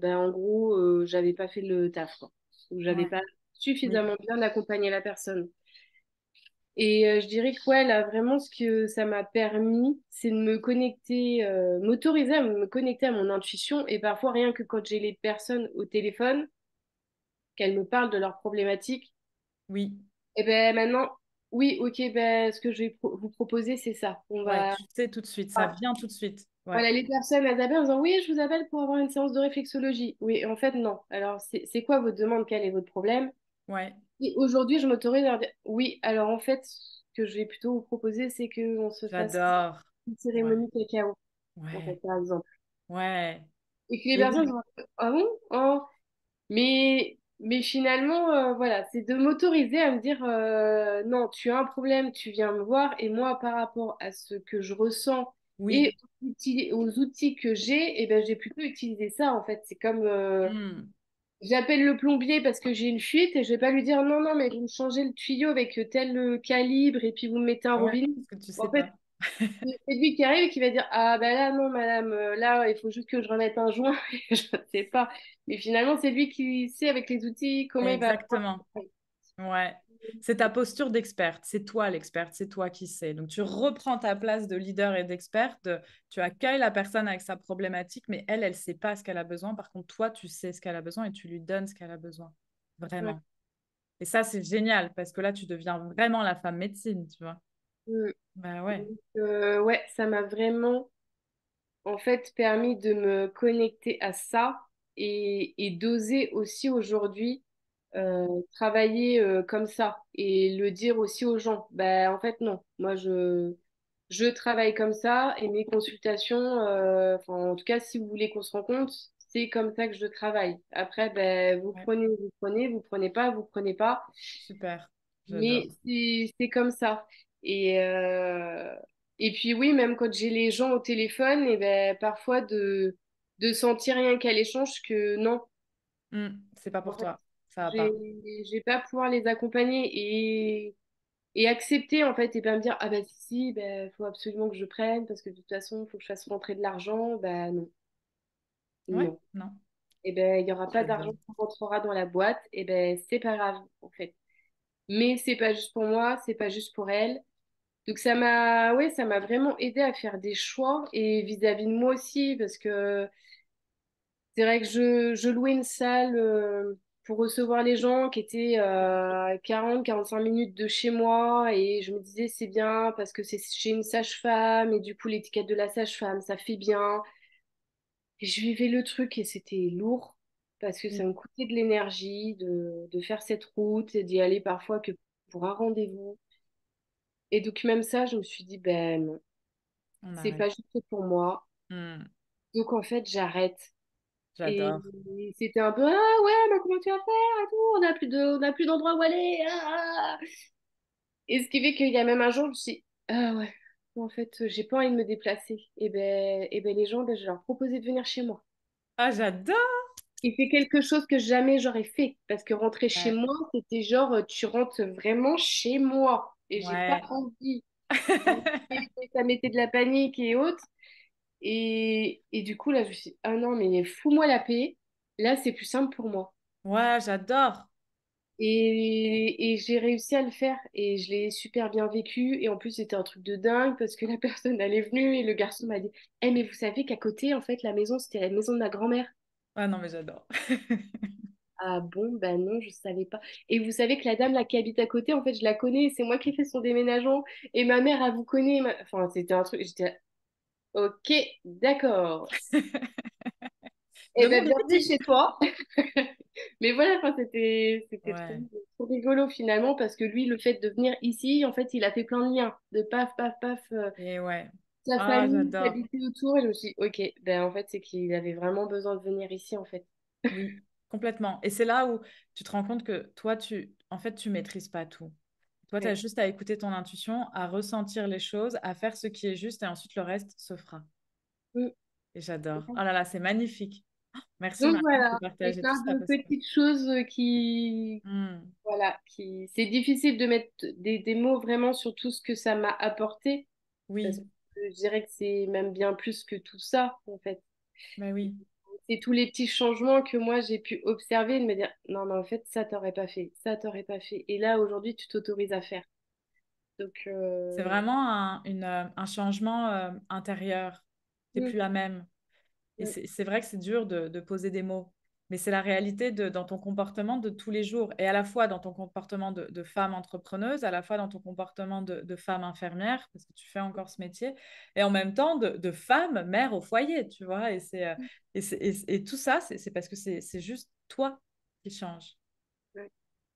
Speaker 2: bah, en gros, j'avais pas fait le taf, quoi. Ou j'avais
Speaker 1: Ouais,
Speaker 2: pas
Speaker 1: oui,
Speaker 2: suffisamment bien accompagné la personne. Et je dirais que ouais, là, vraiment, ce que ça m'a permis, c'est de me connecter, m'autoriser à me connecter à mon intuition. Et parfois, rien que quand j'ai les personnes au téléphone, qu'elles me parlent de leurs problématiques,
Speaker 1: oui,
Speaker 2: et ben maintenant, oui, ok, ben ce que je vais vous proposer, c'est ça. On
Speaker 1: ouais,
Speaker 2: va.
Speaker 1: tu sais tout de suite, ça
Speaker 2: Ah,
Speaker 1: vient tout de suite. Ouais,
Speaker 2: voilà, les personnes, elles appellent en disant oui, je vous appelle pour avoir une séance de réflexologie. Oui, en fait, non. Alors, c'est quoi votre demande? Quel est votre problème?
Speaker 1: ouais,
Speaker 2: Et aujourd'hui, je m'autorise à leur dire oui, alors en fait, ce que je vais plutôt vous proposer, c'est qu'on se fasse
Speaker 1: j'adore.
Speaker 2: une
Speaker 1: Ouais,
Speaker 2: cérémonie cacao, en fait,
Speaker 1: ouais,
Speaker 2: par exemple.
Speaker 1: ouais.
Speaker 2: Et que les
Speaker 1: Et
Speaker 2: personnes
Speaker 1: oui,
Speaker 2: vont ah bon? Oh. Mais finalement, voilà, c'est de m'autoriser à me dire non, tu as un problème, tu viens me voir, et moi, par rapport à ce que je ressens
Speaker 1: oui.
Speaker 2: et aux outils que j'ai, et ben, j'ai plutôt utilisé ça, en fait. C'est comme
Speaker 1: Hmm.
Speaker 2: j'appelle le plombier parce que j'ai une fuite et je vais pas lui dire non, non, mais vous me changez le tuyau avec tel calibre et puis vous me mettez un
Speaker 1: Ouais,
Speaker 2: robinet.
Speaker 1: parce que tu sais
Speaker 2: En fait,
Speaker 1: pas.
Speaker 2: c'est lui qui arrive et qui va dire ah ben là non madame là il faut juste que je remette un joint je ne sais pas mais finalement c'est lui qui sait avec les outils comment il va.
Speaker 1: Exactement. Ouais. C'est ta posture d'experte. C'est toi l'experte. C'est toi qui sais. Donc, tu reprends ta place de leader et d'experte. Tu accueilles la personne avec sa problématique, mais elle ne sait pas ce qu'elle a besoin. Par contre, toi, tu sais ce qu'elle a besoin et tu lui donnes ce qu'elle a besoin.
Speaker 2: Ouais.
Speaker 1: Vraiment. Et ça, c'est génial parce que là, tu deviens vraiment la femme médecine, tu vois.
Speaker 2: Mm.
Speaker 1: Bah ouais.
Speaker 2: Ouais, ça m'a vraiment en fait permis de me connecter à ça et d'oser aussi aujourd'hui travailler comme ça et le dire aussi aux gens. Ben, en fait, non. Moi, je travaille comme ça et mes consultations, enfin, en tout cas, si vous voulez qu'on se rencontre, c'est comme ça que je travaille. Après, ben,
Speaker 1: Ouais.
Speaker 2: vous prenez pas, vous prenez pas.
Speaker 1: Super.
Speaker 2: Mais
Speaker 1: J'adore.
Speaker 2: c'est comme ça. Et, euh, et puis oui, même quand j'ai les gens au téléphone, et ben, parfois de sentir rien qu'à l'échange que non,
Speaker 1: C'est pas
Speaker 2: en
Speaker 1: pour
Speaker 2: fait,
Speaker 1: toi. Ça va
Speaker 2: j'ai,
Speaker 1: pas.
Speaker 2: j'ai pas pouvoir les accompagner et accepter en fait et pas me dire ah bah si, ben, faut absolument que je prenne parce que de toute façon, il faut que je fasse rentrer de l'argent. Bah non,
Speaker 1: Ouais,
Speaker 2: non.
Speaker 1: non.
Speaker 2: Et ben, il y aura pas d'argent
Speaker 1: J'adore.
Speaker 2: qui rentrera dans la boîte, et ben, c'est pas grave en fait. Mais c'est pas juste pour moi, c'est pas juste pour elle. Donc ouais, ça m'a vraiment aidé à faire des choix et vis-à-vis de moi aussi, parce que c'est vrai que je louais une salle pour recevoir les gens qui étaient 40-45 minutes de chez moi et je me disais c'est bien parce que c'est chez une sage-femme et du coup l'étiquette de la sage-femme, ça fait bien. Et je vivais le truc et c'était lourd parce que ça
Speaker 1: Oui,
Speaker 2: me coûtait de l'énergie de faire cette route et d'y aller parfois que pour un rendez-vous. Et donc même ça, je me suis dit, ben non,
Speaker 1: on
Speaker 2: c'est
Speaker 1: arrête.
Speaker 2: pas juste pour moi.
Speaker 1: Hmm,
Speaker 2: Donc en fait, j'arrête. Et
Speaker 1: J'adore.
Speaker 2: c'était un peu, ah ouais, mais comment tu vas faire et tout, on n'a plus d'endroit où aller. Ah, ah. Et ce qui fait qu'il y a même un jour, je me suis dit, ah ouais, en fait, j'ai pas envie de me déplacer. Et ben les gens, ben, je leur proposais de venir chez moi.
Speaker 1: Ah, j'adore.
Speaker 2: Et c'est quelque chose que jamais j'aurais fait. Parce que rentrer chez
Speaker 1: Ouais.
Speaker 2: moi, c'était genre, tu rentres vraiment chez moi. Et j'ai pas
Speaker 1: Ouais.
Speaker 2: envie. Ça mettait de la panique et autres. Et du coup, là, je me suis dit, ah non, mais fous-moi la paix. Là, c'est plus simple pour moi.
Speaker 1: Ouais, j'adore.
Speaker 2: Et j'ai réussi à le faire et je l'ai super bien vécu. Et en plus, c'était un truc de dingue parce que la personne, elle est venue et le garçon m'a dit, eh, mais vous savez qu'à côté, en fait, la maison, c'était la maison de ma grand-mère.
Speaker 1: Ah non, mais j'adore.
Speaker 2: Ah bon, bah non, je savais pas. Et vous savez que la dame là qui habite à côté, en fait, je la connais, c'est moi qui ai fait son déménagement. Et ma mère, elle vous connaît. Enfin, c'était un truc, j'étais, ok, d'accord. Eh
Speaker 1: Le
Speaker 2: ben,
Speaker 1: monde est
Speaker 2: bienvenue
Speaker 1: petit.
Speaker 2: chez toi. Mais voilà, enfin, c'était
Speaker 1: Ouais.
Speaker 2: trop rigolo finalement parce que lui, le fait de venir ici, en fait, il a fait plein de liens, de paf, paf, paf,
Speaker 1: Et ouais.
Speaker 2: sa
Speaker 1: Ah,
Speaker 2: famille qui
Speaker 1: j'adore.
Speaker 2: habitait autour. Et je me suis dit, ok, ben en fait, c'est qu'il avait vraiment besoin de venir ici en fait.
Speaker 1: Oui, complètement. Et c'est là où tu te rends compte que toi, en fait, tu maîtrises pas tout. Toi, tu as
Speaker 2: Ouais.
Speaker 1: juste à écouter ton intuition, à ressentir les choses, à faire ce qui est juste et ensuite le reste se fera.
Speaker 2: Mm.
Speaker 1: Et j'adore. Oh là là, c'est magnifique. Merci
Speaker 2: Donc
Speaker 1: Marion de
Speaker 2: voilà, c'est
Speaker 1: partager tout
Speaker 2: plein
Speaker 1: ça
Speaker 2: de
Speaker 1: parce que
Speaker 2: petites choses qui,
Speaker 1: Hmm,
Speaker 2: voilà, c'est difficile de mettre des mots vraiment sur tout ce que ça m'a apporté parce
Speaker 1: oui,
Speaker 2: que je dirais que c'est même bien plus que tout ça en fait.
Speaker 1: bah oui,
Speaker 2: C'est tous les petits changements que moi j'ai pu observer et de me dire non mais en fait ça t'aurais pas fait, ça t'aurais pas fait. Et là aujourd'hui tu t'autorises à faire. Donc
Speaker 1: c'est vraiment un changement intérieur. T'es
Speaker 2: mm,
Speaker 1: plus la même. Et
Speaker 2: mm,
Speaker 1: c'est vrai que c'est dur de poser des mots, mais c'est la réalité dans ton comportement de tous les jours, et à la fois dans ton comportement de femme entrepreneuse, à la fois dans ton comportement de femme infirmière, parce que tu fais encore ce métier, et en même temps de femme mère au foyer, tu vois. Et tout ça, c'est parce que c'est juste toi qui change.
Speaker 2: ouais.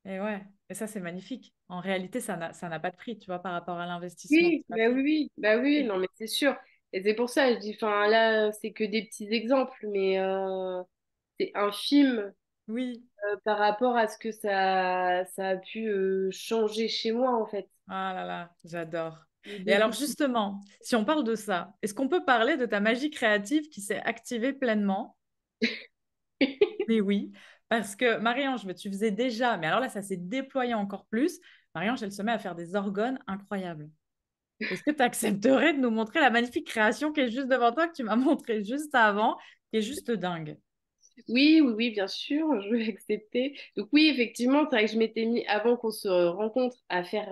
Speaker 1: Et ouais, et ça, c'est magnifique. En réalité, ça n'a pas de prix, tu vois, par rapport à l'investissement que
Speaker 2: Oui,
Speaker 1: tu as
Speaker 2: bah
Speaker 1: fait.
Speaker 2: oui, oui, bah oui, non mais c'est sûr. Et c'est pour ça je dis enfin là c'est que des petits exemples mais c'est infime
Speaker 1: Oui.
Speaker 2: par rapport à ce que ça a pu changer chez moi en fait.
Speaker 1: Ah là là, j'adore. Et alors
Speaker 2: Depuis
Speaker 1: justement, si on parle de ça, est-ce qu'on peut parler de ta magie créative qui s'est activée pleinement? Mais oui, parce que Marie-Ange, mais tu faisais déjà, mais alors là, ça s'est déployé encore plus. Marie-Ange, elle se met à faire des orgones incroyables. Est-ce que tu accepterais de nous montrer la magnifique création qui est juste devant toi, que tu m'as montrée juste avant, qui est juste dingue?
Speaker 2: Oui, oui, oui, bien sûr, je vais accepter. Donc oui, effectivement, c'est vrai que je m'étais mis, avant qu'on se rencontre, à faire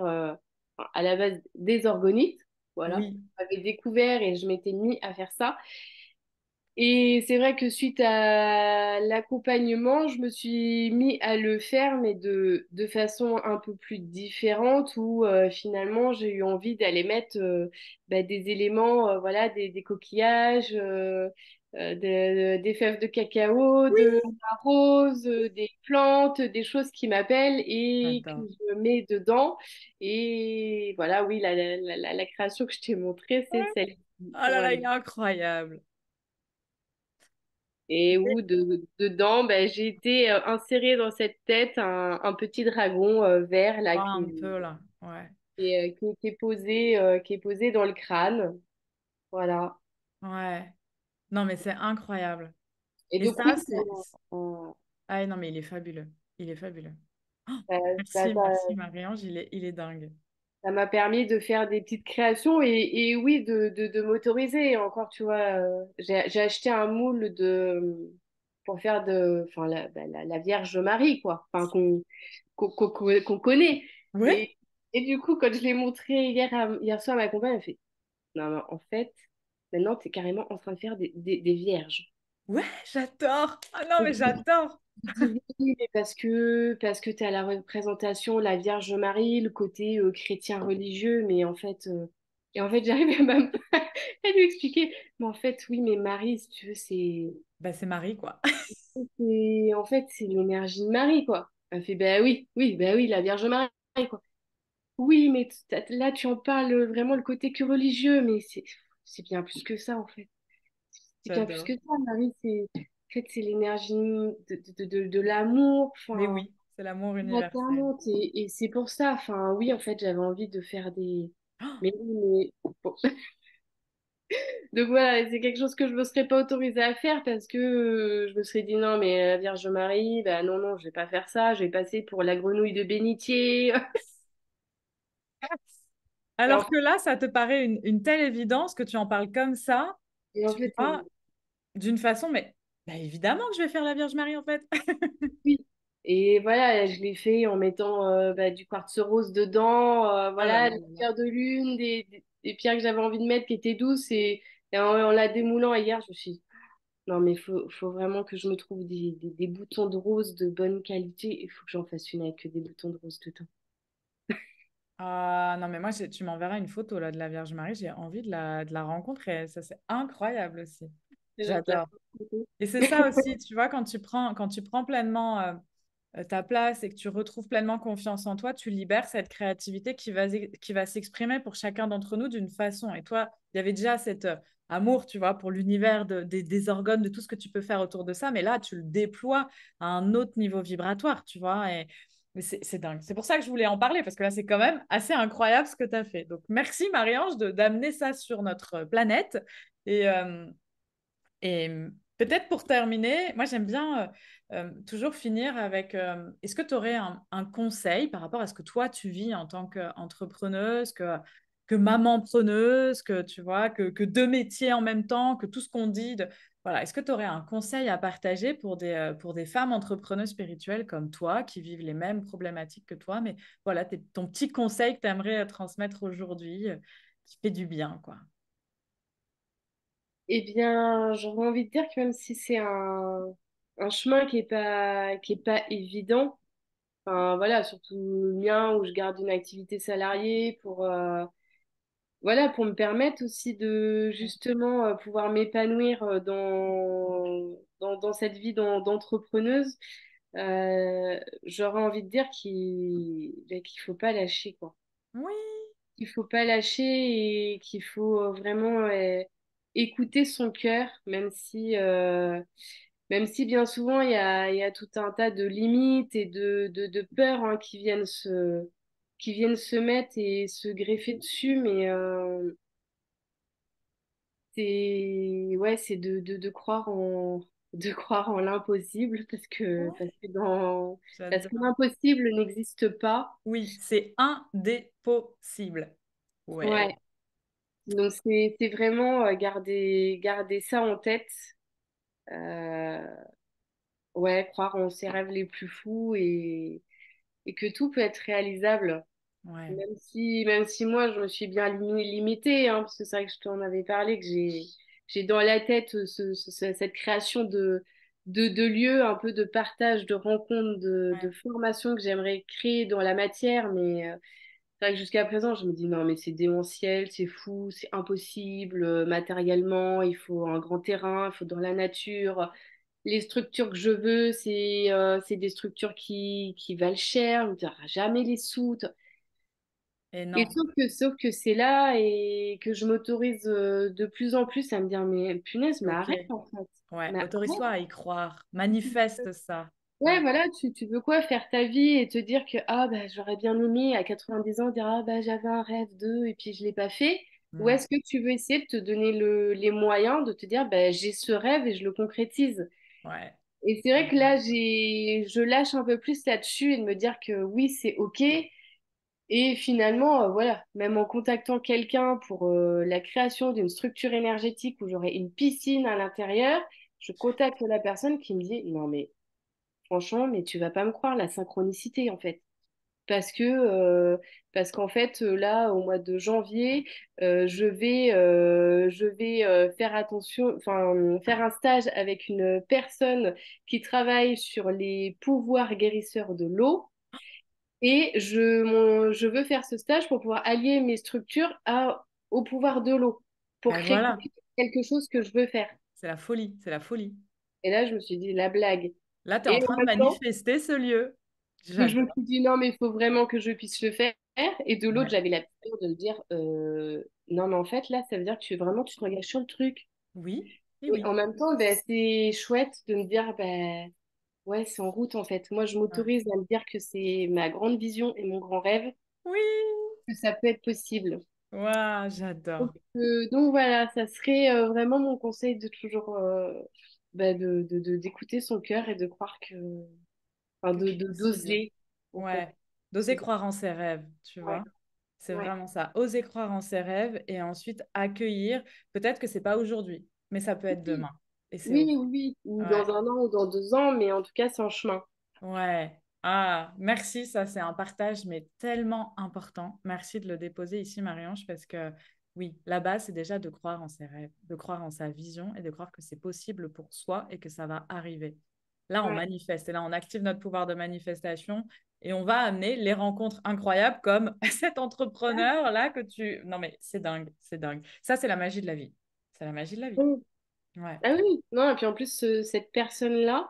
Speaker 2: enfin, à la base des orgonites. Voilà,
Speaker 1: Oui,
Speaker 2: j'avais découvert et je m'étais mis à faire ça. Et c'est vrai que suite à l'accompagnement, je me suis mis à le faire, mais de façon un peu plus différente, où finalement j'ai eu envie d'aller mettre des éléments, voilà, des coquillages, des fèves de cacao,
Speaker 1: Oui.
Speaker 2: de la rose, des plantes, des choses qui m'appellent et que
Speaker 1: J'adore.
Speaker 2: je mets dedans. Et voilà, oui, la création que je t'ai montrée, c'est celle-ci.
Speaker 1: Oh là là,
Speaker 2: Voilà.
Speaker 1: il est incroyable.
Speaker 2: Et où dedans, ben, j'ai été insérée dans cette tête un petit dragon vert là
Speaker 1: Vois un peu là. Ouais.
Speaker 2: qui qui est posé dans le crâne. Voilà.
Speaker 1: Ouais. Non, mais c'est incroyable.
Speaker 2: Et
Speaker 1: Et
Speaker 2: donc
Speaker 1: ça,
Speaker 2: oui,
Speaker 1: c'est... Ah non, mais il est fabuleux. Il est fabuleux. Oh,
Speaker 2: ça, ça-
Speaker 1: merci,
Speaker 2: ça-
Speaker 1: merci Marie-Ange, il est dingue.
Speaker 2: ça m'a permis de faire des petites créations et oui, de m'autoriser. Encore, tu vois, j'ai acheté un moule pour faire enfin, la Vierge Marie, quoi. Enfin, qu'on connaît.
Speaker 1: Ouais,
Speaker 2: Et, et du coup, quand je l'ai montré hier soir à ma compagne, elle fait, non, non, en fait, maintenant, tu es carrément en train de faire des vierges.
Speaker 1: ouais, j'adore. Ah non,
Speaker 2: Et
Speaker 1: mais j'adore.
Speaker 2: je dis oui, mais parce que tu as la représentation, la Vierge Marie, le côté chrétien religieux, mais en fait, j'arrivais même pas à lui expliquer. Mais en fait, oui, mais Marie, si tu veux,
Speaker 1: Bah, c'est Marie, quoi.
Speaker 2: en fait, c'est l'énergie de Marie, quoi. Elle fait, bah oui, oui, bah oui, la Vierge Marie, quoi. Oui, mais là, tu en parles vraiment le côté que religieux, mais c'est bien plus que ça, en fait. C'est bien plus
Speaker 1: J'adore.
Speaker 2: que ça, Marie, en fait, c'est l'énergie de l'amour,
Speaker 1: Mais
Speaker 2: enfin,
Speaker 1: oui, c'est l'amour universel.
Speaker 2: maternante, et c'est pour ça, enfin, oui, en fait, j'avais envie de faire des...
Speaker 1: Oh,
Speaker 2: Mais, oui, mais... bon. Donc voilà, c'est quelque chose que je me serais pas autorisée à faire parce que je me serais dit non, mais la Vierge Marie, bah non, non, je vais pas faire ça, je vais passer pour la grenouille de bénitier. Et en
Speaker 1: alors que là, ça te paraît une telle évidence que tu en parles comme ça,
Speaker 2: et en
Speaker 1: tu
Speaker 2: fait,
Speaker 1: vois, d'une façon, mais bah, évidemment que je vais faire la Vierge Marie, en fait.
Speaker 2: oui. Et voilà, je l'ai fait en mettant du quartz rose dedans,
Speaker 1: Oh là
Speaker 2: voilà,
Speaker 1: là
Speaker 2: des
Speaker 1: là là.
Speaker 2: pierres de lune, des pierres que j'avais envie de mettre qui étaient douces. Et en la démoulant hier, je me suis dit, non, mais faut vraiment que je me trouve des boutons de rose de bonne qualité. Il faut que j'en fasse une avec des boutons de rose dedans.
Speaker 1: Ah non, mais moi, tu m'enverras une photo là, de la Vierge Marie. J'ai envie de la rencontrer. Ça, c'est incroyable aussi.
Speaker 2: Je te la
Speaker 1: J'adore.
Speaker 2: ferai.
Speaker 1: Et c'est ça aussi, tu vois, quand tu prends pleinement ta place et que tu retrouves pleinement confiance en toi, tu libères cette créativité qui va s'exprimer pour chacun d'entre nous d'une façon. Et toi, il y avait déjà cet amour, tu vois, pour l'univers des organes, de tout ce que tu peux faire autour de ça, mais là, tu le déploies à un autre niveau vibratoire, tu vois. Et mais c'est dingue. C'est pour ça que je voulais en parler, parce que là, c'est quand même assez incroyable ce que tu as fait. Donc, merci Marie-Ange d'amener ça sur notre planète. Et, et peut-être pour terminer, moi j'aime bien toujours finir avec, est-ce que tu aurais un conseil par rapport à ce que toi tu vis en tant qu'entrepreneuse, que maman preneuse, que tu vois, que deux métiers en même temps, que tout ce qu'on dit, voilà, est-ce que tu aurais un conseil à partager pour des femmes entrepreneuses spirituelles comme toi, qui vivent les mêmes problématiques que toi, mais voilà, ton petit conseil que tu aimerais transmettre aujourd'hui, qui fait du bien, quoi.
Speaker 2: Eh bien, j'aurais envie de dire que même si c'est un chemin qui est pas évident, enfin, voilà, surtout le mien où je garde une activité salariée voilà, pour me permettre aussi de justement pouvoir m'épanouir dans cette vie d'entrepreneuse, j'aurais envie de dire qu'il faut pas lâcher, quoi.
Speaker 1: Oui,
Speaker 2: Qu'il faut pas lâcher et qu'il faut vraiment écouter son cœur, même si bien souvent il y a tout un tas de limites et de peurs hein, qui viennent se mettre et se greffer dessus, mais c'est de croire de croire en l'impossible parce que
Speaker 1: j'adore.
Speaker 2: l'impossible n'existe pas.
Speaker 1: Oui, c'est un des possibles. Ouais,
Speaker 2: Ouais. Donc c'est vraiment garder ça en tête. Euh, ouais, croire en ses rêves les plus fous et que tout peut être réalisable.
Speaker 1: ouais.
Speaker 2: Même si moi je me suis bien limitée, hein, parce que c'est vrai que je t'en avais parlé, que j'ai dans la tête cette création de lieux, un peu de partage, de rencontres, de
Speaker 1: Ouais.
Speaker 2: formation que j'aimerais créer dans la matière, mais c'est vrai que jusqu'à présent, je me dis non, mais c'est démentiel, c'est fou, c'est impossible, matériellement, il faut un grand terrain, il faut dans la nature. Les structures que je veux, c'est des structures qui valent cher, on ne dira jamais les sous.
Speaker 1: Et
Speaker 2: Et
Speaker 1: non,
Speaker 2: sauf que c'est là et que je m'autorise de plus en plus à me dire, mais punaise,
Speaker 1: c'est
Speaker 2: mais
Speaker 1: OK.
Speaker 2: arrête en fait.
Speaker 1: Ouais,
Speaker 2: Mais
Speaker 1: autorise-toi
Speaker 2: arrête.
Speaker 1: à y croire. Manifeste ça.
Speaker 2: Ouais,
Speaker 1: Ouais.
Speaker 2: voilà, tu veux quoi faire ta vie et te dire que ah bah j'aurais bien aimé à 90 ans dire ah bah j'avais un rêve de et puis je l'ai pas fait. Ou
Speaker 1: Mm.
Speaker 2: est-ce que tu veux essayer de te donner les moyens de te dire bah j'ai ce rêve et je le concrétise.
Speaker 1: Ouais.
Speaker 2: Et c'est vrai que là je lâche un peu plus là-dessus et de me dire que oui c'est ok. Et finalement, voilà, même en contactant quelqu'un pour la création d'une structure énergétique où j'aurai une piscine à l'intérieur, je contacte la personne qui me dit, non mais franchement, mais tu vas pas me croire la synchronicité en fait. Parce qu'en fait, là, au mois de janvier, je vais faire attention, enfin, faire un stage avec une personne qui travaille sur les pouvoirs guérisseurs de l'eau. Et je veux faire ce stage pour pouvoir allier mes structures au pouvoir de l'eau, pour
Speaker 1: Ben
Speaker 2: créer
Speaker 1: voilà,
Speaker 2: quelque chose que je veux faire.
Speaker 1: c'est la folie, c'est la folie.
Speaker 2: Et là, je me suis dit, la blague.
Speaker 1: Là, tu es en
Speaker 2: Et en
Speaker 1: train de
Speaker 2: même temps,
Speaker 1: manifester ce lieu.
Speaker 2: je me
Speaker 1: J'adore.
Speaker 2: suis dit, non, mais il faut vraiment que je puisse le faire. Et de l'autre,
Speaker 1: Ouais.
Speaker 2: j'avais la peur de me dire, non, mais en fait, là, ça veut dire que vraiment, tu te engages sur le truc.
Speaker 1: Oui, et
Speaker 2: Et
Speaker 1: oui.
Speaker 2: en même temps, ben, c'est chouette de me dire, ben, ouais, c'est en route, en fait. Moi, je
Speaker 1: Ouais.
Speaker 2: m'autorise à me dire que c'est ma grande vision et mon grand rêve,
Speaker 1: Oui.
Speaker 2: que ça peut être possible.
Speaker 1: Waouh, j'adore.
Speaker 2: Donc voilà, ça serait vraiment mon conseil de toujours bah, d'écouter son cœur et de croire que, enfin,
Speaker 1: Que c'est possible.
Speaker 2: d'oser en fait.
Speaker 1: Ouais. D'oser croire en ses rêves, tu
Speaker 2: Ouais,
Speaker 1: vois. C'est
Speaker 2: ouais.
Speaker 1: vraiment ça. Oser croire en ses rêves et ensuite accueillir. Peut-être que c'est pas aujourd'hui, mais ça peut être
Speaker 2: Oui,
Speaker 1: demain. Et c'est
Speaker 2: oui,
Speaker 1: OK.
Speaker 2: oui, ou
Speaker 1: Ouais.
Speaker 2: dans un an ou dans 2 ans, mais en tout cas, c'est en chemin.
Speaker 1: Ouais. Ah, merci. Ça, c'est un partage, mais tellement important. Merci de le déposer ici, Marie-Ange, parce que oui, la base, c'est déjà de croire en ses rêves, de croire en sa vision et de croire que c'est possible pour soi et que ça va arriver. Là, on
Speaker 2: Ouais.
Speaker 1: manifeste et là, on active notre pouvoir de manifestation et on va amener les rencontres incroyables comme cet entrepreneur-là que tu... Non, mais c'est dingue, c'est dingue. Ça, c'est la magie de la vie. C'est la magie de la vie.
Speaker 2: Mm.
Speaker 1: Ouais.
Speaker 2: Ah oui, non, et puis en plus, cette personne-là,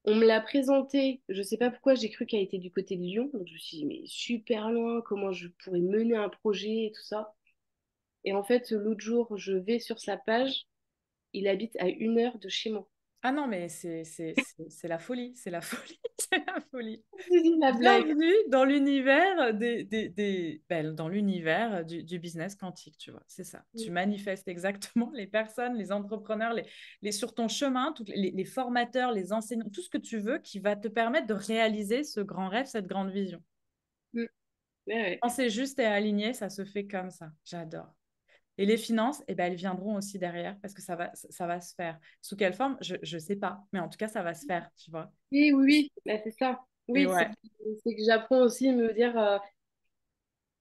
Speaker 2: on me l'a présentée, je sais pas pourquoi, j'ai cru qu'elle était du côté de Lyon, donc je me suis dit, mais super loin, comment je pourrais mener un projet et tout ça. Et en fait, l'autre jour, je vais sur sa page. Il habite à 1 heure de chez moi.
Speaker 1: Ah non, mais c'est la folie, c'est la folie, c'est la folie.
Speaker 2: J'ai dit la blague.
Speaker 1: Bienvenue dans l'univers dans l'univers du business quantique, tu vois. C'est ça. Tu manifestes exactement les personnes, les entrepreneurs, sur ton chemin, les formateurs, les enseignants, tout ce que tu veux qui va te permettre de réaliser ce grand rêve, cette grande vision.
Speaker 2: Mm. Ouais, ouais.
Speaker 1: Quand c'est juste et aligné, ça se fait comme ça. J'adore. Et les finances, eh ben, elles viendront aussi derrière parce que ça va se faire. Sous quelle forme? Je ne sais pas. Mais en tout cas, ça va se faire, tu vois.
Speaker 2: Oui, oui, oui, bah, c'est ça.
Speaker 1: Et
Speaker 2: Oui, c'est
Speaker 1: ouais,
Speaker 2: que j'apprends aussi à me dire,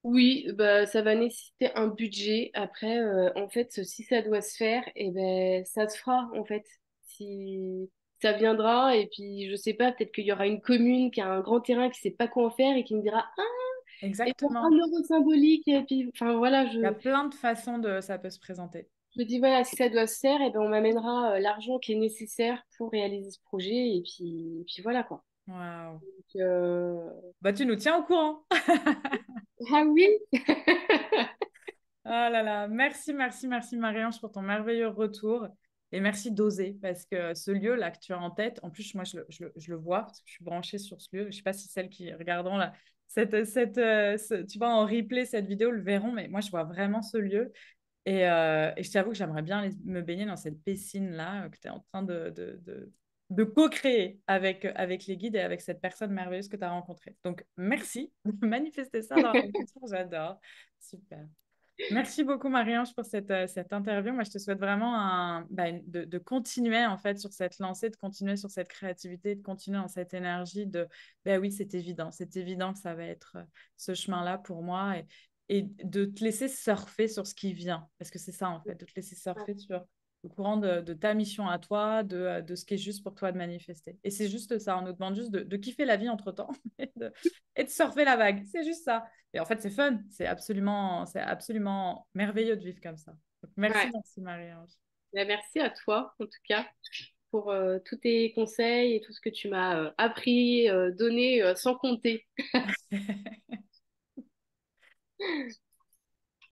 Speaker 2: oui, bah, ça va nécessiter un budget. Après, en fait, si ça doit se faire, et ben, ça se fera, en fait. Si ça viendra, et puis, je sais pas, peut-être qu'il y aura une commune qui a un grand terrain qui sait pas quoi en faire et qui me dira, ah, et pour un
Speaker 1: exactement.
Speaker 2: euro symbolique, et puis, enfin, voilà,
Speaker 1: Il y a plein de façons de ça peut se présenter.
Speaker 2: je me dis, voilà, si ça doit se faire, et ben, on m'amènera l'argent qui est nécessaire pour réaliser ce projet, et puis voilà, quoi.
Speaker 1: Waouh.
Speaker 2: Donc,
Speaker 1: Bah, tu nous tiens au courant.
Speaker 2: ah oui,
Speaker 1: Ah là là, merci, merci, merci Marie-Ange pour ton merveilleux retour. Et merci d'oser, parce que ce lieu-là que tu as en tête, en plus, moi, je le vois, parce que je suis branchée sur ce lieu. Je ne sais pas si celles qui regarderont là, tu vois, en replay cette vidéo le verront, mais moi, je vois vraiment ce lieu. Et je t'avoue que j'aimerais bien me baigner dans cette piscine-là que tu es en train de co-créer avec les guides et avec cette personne merveilleuse que tu as rencontrée. Donc, merci de manifester ça dans la future. J'adore. Super. Merci beaucoup, Marie-Ange, pour cette interview. Moi, je te souhaite vraiment de continuer en fait sur cette lancée, de continuer sur cette créativité, de continuer dans cette énergie de, ben oui, c'est évident que ça va être ce chemin-là pour moi et de te laisser surfer sur ce qui vient, parce que c'est ça en fait, de te laisser surfer sur au courant de ta mission à toi, de ce qui est juste pour toi de manifester. Et c'est juste ça, on nous demande juste de kiffer la vie entre-temps et de surfer la vague. C'est juste ça. Et en fait, c'est fun, c'est absolument merveilleux de vivre comme ça. Donc, merci,
Speaker 2: Ouais.
Speaker 1: merci Marie-Ange.
Speaker 2: Ben, merci à toi, en tout cas, pour tous tes conseils et tout ce que tu m'as appris, donné sans compter.